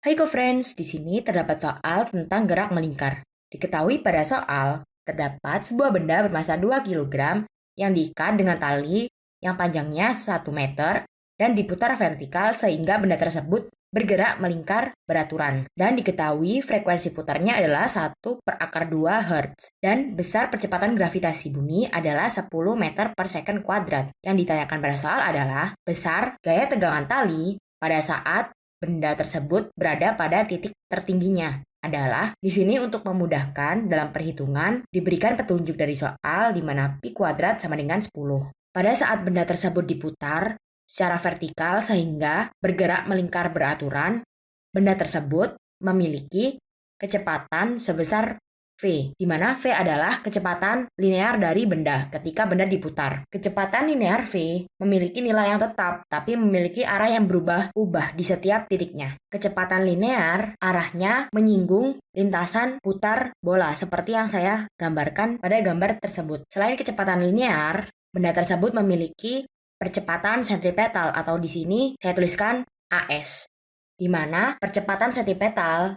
Hai co-friends, di sini terdapat soal tentang gerak melingkar. Diketahui pada soal, terdapat sebuah benda bermassa 2 kg yang diikat dengan tali yang panjangnya 1 meter dan diputar vertikal sehingga benda tersebut bergerak melingkar beraturan. Dan diketahui frekuensi putarnya adalah 1/2 Hz. Dan besar percepatan gravitasi bumi adalah 10 meter per second kuadrat. Yang ditanyakan pada soal adalah besar gaya tegangan tali pada saat benda tersebut berada pada titik tertingginya. Adalah di sini untuk memudahkan dalam perhitungan diberikan petunjuk dari soal di mana pi kuadrat sama dengan 10. Pada saat benda tersebut diputar secara vertikal sehingga bergerak melingkar beraturan, benda tersebut memiliki kecepatan sebesar V, di mana V adalah kecepatan linear dari benda ketika benda diputar. Kecepatan linear V memiliki nilai yang tetap, tapi memiliki arah yang berubah-ubah di setiap titiknya. Kecepatan linear arahnya menyinggung lintasan putar bola, seperti yang saya gambarkan pada gambar tersebut. Selain kecepatan linear, benda tersebut memiliki percepatan sentripetal atau di sini saya tuliskan AS, di mana percepatan sentripetal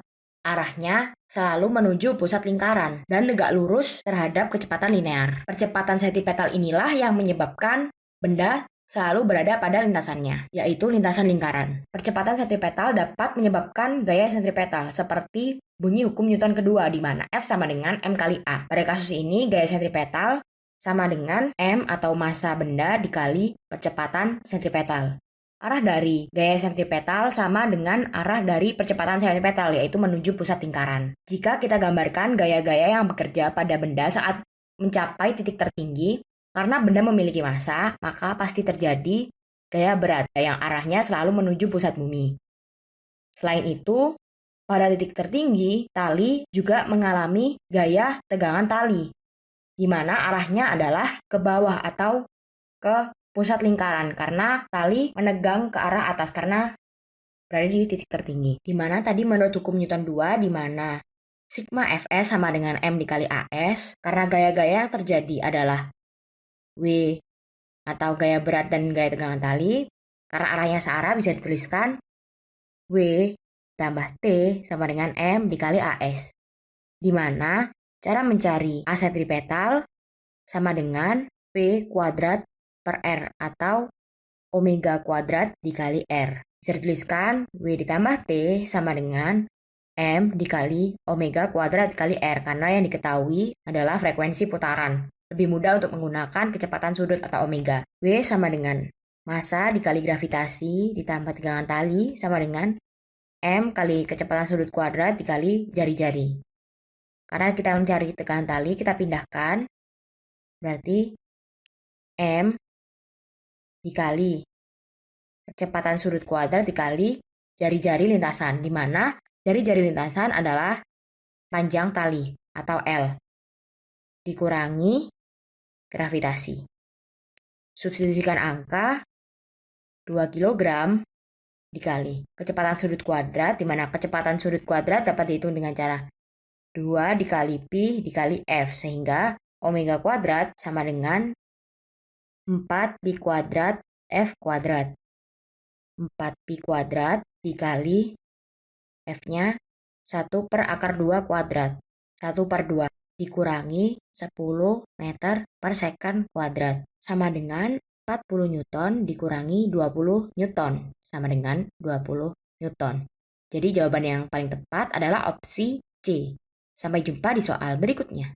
arahnya selalu menuju pusat lingkaran dan tegak lurus terhadap kecepatan linear. Percepatan sentripetal inilah yang menyebabkan benda selalu berada pada lintasannya, yaitu lintasan lingkaran. Percepatan sentripetal dapat menyebabkan gaya sentripetal seperti bunyi hukum Newton kedua di mana F sama dengan M kali A. Pada kasus ini gaya sentripetal sama dengan M atau massa benda dikali percepatan sentripetal. Arah dari gaya sentripetal sama dengan arah dari percepatan sentripetal, yaitu menuju pusat lingkaran. Jika kita gambarkan gaya-gaya yang bekerja pada benda saat mencapai titik tertinggi, karena benda memiliki massa, maka pasti terjadi gaya berat yang arahnya selalu menuju pusat bumi. Selain itu, pada titik tertinggi, tali juga mengalami gaya tegangan tali, di mana arahnya adalah ke bawah atau ke pusat lingkaran karena tali menegang ke arah atas karena berada di titik tertinggi. Di mana tadi menurut hukum Newton 2 di mana sigma Fs sama dengan M dikali As karena gaya-gaya yang terjadi adalah W atau gaya berat dan gaya tegangan tali. Karena arahnya searah bisa dituliskan W tambah T sama dengan M dikali As. Di mana cara mencari A sentripetal sama dengan P kuadrat per R atau omega kuadrat dikali R. Bisa dituliskan W ditambah T sama dengan M dikali omega kuadrat dikali R karena yang diketahui adalah frekuensi putaran. Lebih mudah untuk menggunakan kecepatan sudut atau omega. W sama dengan massa dikali gravitasi ditambah tegangan tali sama dengan M kali kecepatan sudut kuadrat dikali jari-jari. Karena kita mencari tegangan tali, kita pindahkan. Berarti M dikali kecepatan sudut kuadrat dikali jari-jari lintasan, di mana jari-jari lintasan adalah panjang tali atau L, dikurangi gravitasi. Substitusikan angka 2 kg dikali kecepatan sudut kuadrat, di mana kecepatan sudut kuadrat dapat dihitung dengan cara 2 dikali pi dikali F, sehingga omega kuadrat sama dengan 4 pi kuadrat F kuadrat. 4 pi kuadrat dikali F-nya 1/2 kuadrat. 1/2 dikurangi 10 meter per second kuadrat. Sama dengan 40 Newton dikurangi 20 Newton. Sama dengan 20 Newton. Jadi jawaban yang paling tepat adalah opsi C. Sampai jumpa di soal berikutnya.